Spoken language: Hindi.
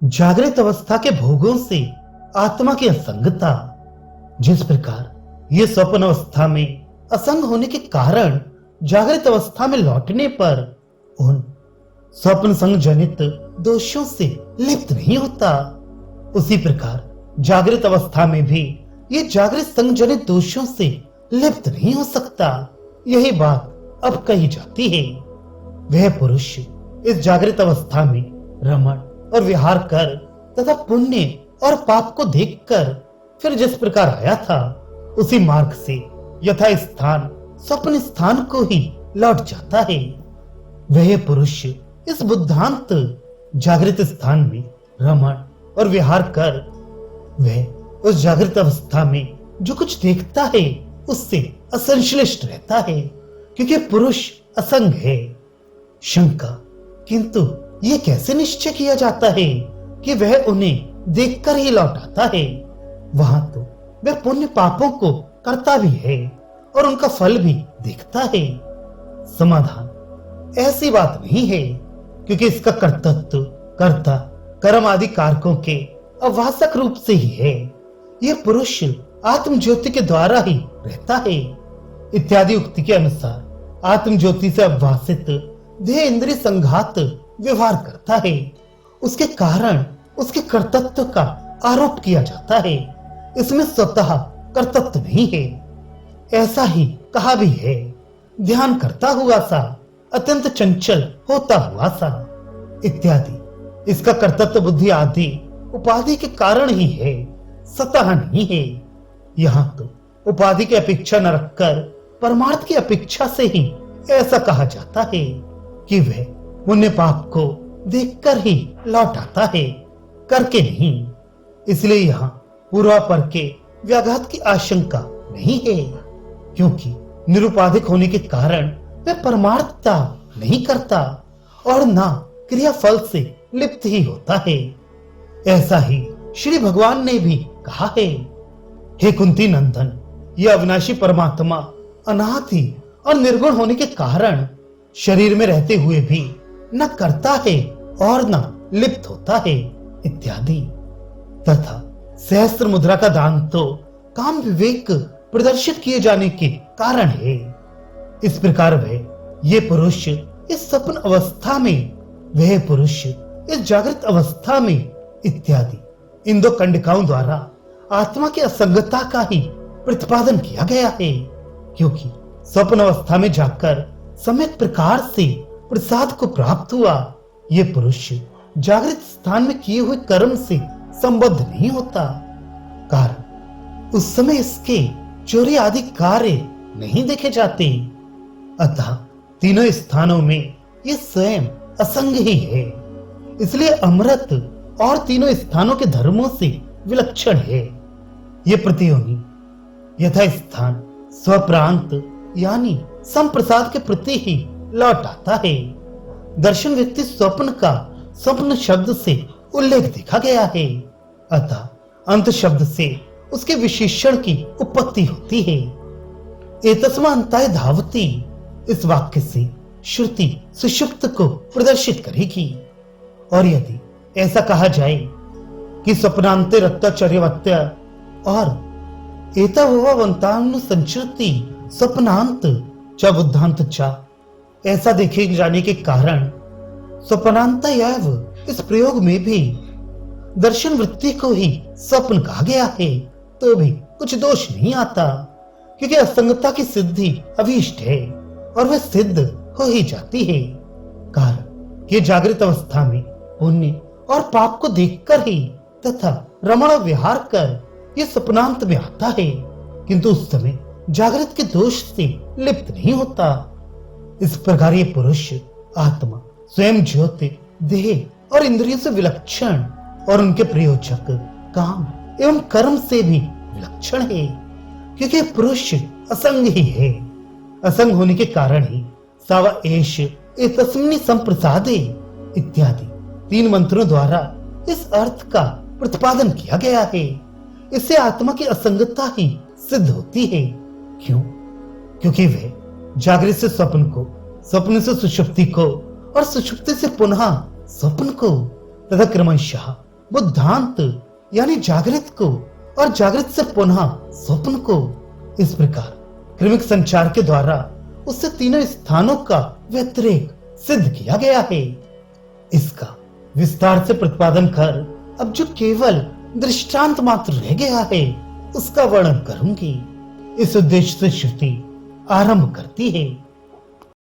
जागृत अवस्था के भोगों से आत्मा की असंगता। जिस प्रकार ये स्वप्न अवस्था में असंग होने के कारण जागृत अवस्था में लौटने पर उन स्वप्न संग जनित दोषों से लिप्त नहीं होता, उसी प्रकार जागृत अवस्था में भी ये जागृत संग जनित दोषों से लिप्त नहीं हो सकता। यही बात अब कही जाती है। वह पुरुष इस जागृत अवस्था में रमण और विहार कर तथा पुण्य और पाप को देखकर फिर जिस प्रकार आया था उसी मार्ग से यथा स्थान स्वप्न स्थान को ही लौट जाता है। वह पुरुष इस बुद्धांत जागृत स्थान में रमण और विहार कर वह उस जागृत अवस्था में जो कुछ देखता है उससे असंश्लिष्ट रहता है, क्योंकि पुरुष असंग है। शंका, किंतु ये कैसे निश्चय किया जाता है कि वह उन्हें देखकर ही लौट आता है? वहां तो वह पुण्य पापों को करता भी है और उनका फल भी देखता है। समाधान, ऐसी बात नहीं है, क्योंकि इसका कर्तृत्व कर्ता कर्म आदि कारकों के अवासक रूप से ही है। यह पुरुष आत्म ज्योति के द्वारा ही रहता है। इत्यादि उक्ति के अनुसार आत्म ज्योति से अवभाषित देह इंद्रिय संघात व्यवहार करता है, उसके कारण उसके कर्तृत्व का आरोप किया जाता है। इसमें स्वतः कर्तृत्व नहीं है। ऐसा ही कहा भी है, ध्यान करता हुआ सा, अत्यंत चंचल होता हुआ सा इत्यादि। इसका कर्तृत्व बुद्धि आदि उपाधि के कारण ही है, सतह नहीं है। यहाँ तो उपाधि की अपेक्षा न रखकर परमार्थ की अपेक्षा से ही ऐसा कहा जाता है कि वह पुण्य पाप को देखकर ही लौट आता है, करके नहीं। इसलिए यहाँ पूर्वापर के व्याघात की आशंका नहीं है, क्योंकि निरुपाधिक होने के कारण वह परमार्थता नहीं करता और ना क्रिया फल से लिप्त ही होता है। ऐसा ही श्री भगवान ने भी कहा है, हे कुंती नंदन, यह अविनाशी परमात्मा अनादि और निर्गुण होने के कारण शरीर में रहते हुए भी न करता है और न लिप्त होता है इत्यादि। तथा सहस्त्र मुद्रा का दान तो काम विवेक प्रदर्शित किए जाने के कारण है। इस प्रकार वह ये पुरुष इस स्वप्न अवस्था में, वह पुरुष इस जागृत अवस्था में इत्यादि इन दो कंडिकाओं द्वारा आत्मा की असंगता का ही प्रतिपादन किया गया है, क्योंकि स्वप्न अवस्था में जाकर सम्यक प्रकार से प्रसाद को प्राप्त हुआ। ये पुरुष जागृत स्थान में किए हुए कर्म से संबद्ध नहीं होता, कारण उस समय इसके चोरी आदि कार्य नहीं देखे जाते। अतः तीनों स्थानों में ये स्वयं असंग ही है, इसलिए अमृत और तीनों स्थानों के धर्मों से विलक्षण है। ये प्रतियोगी यथा स्थान स्वप्रांत यानी संप्रसाद के प्रति ही लौट आता है। दर्शन व्यक्ति स्वप्न का स्वप्न शब्द से उल्लेख देखा गया है, अतः अंत शब्द से उसके विशेषण की उत्पत्ति होती है। एतस्मा अंताय धावती, इस वाक्य से श्रुति सुषुप्त को प्रदर्शित करेगी। और यदि ऐसा कहा जाए कि स्वप्नांते रक्ताचर्यवत्य और एतावंतानु संचरति स्वप्नांत च बुद्धांत च, ऐसा देखे जाने के कारण स्वप्नांत एव इस प्रयोग में भी दर्शन वृत्ति को ही स्वप्न कहा गया है, तो भी कुछ दोष नहीं आता, क्योंकि असंगता की सिद्धि अभीष्ट है और वह सिद्ध हो ही जाती है। कारण ये जागृत अवस्था में पुण्य और पाप को देखकर ही तथा रमण विहार कर ये स्वप्नांत में आता है, किंतु उस समय जागृत के दोष से लिप्त नहीं होता। इस प्रकार ये पुरुष आत्मा स्वयं ज्योति देह और इंद्रियों से विलक्षण और उनके प्रयोजक काम एवं कर्म से भी विलक्षण है, क्योंकि पुरुष असंग ही है। असंग होने के कारण ही सावा एष एतस्मिन् संप्रसादे इत्यादि तीन मंत्रों द्वारा इस अर्थ का प्रतिपादन किया गया है। इससे आत्मा की असंगता ही सिद्ध होती है। क्यों? क्योंकि वह जागृत से स्वप्न को, स्वप्न से सुषुप्ति को और सुषुप्ति से पुनः स्वप्न को तथा क्रमशः बुद्धांत यानी जागृत को और जागृत से पुनः स्वप्न को। इस प्रकार क्रमिक संचार के द्वारा उससे तीनों स्थानों का व्यतिरेक सिद्ध किया गया है। इसका विस्तार से प्रतिपादन कर अब जो केवल दृष्टांत मात्र रह गया है उसका वर्णन करूंगी। इस उद्देश्य से श्रुति आरंभ करती है।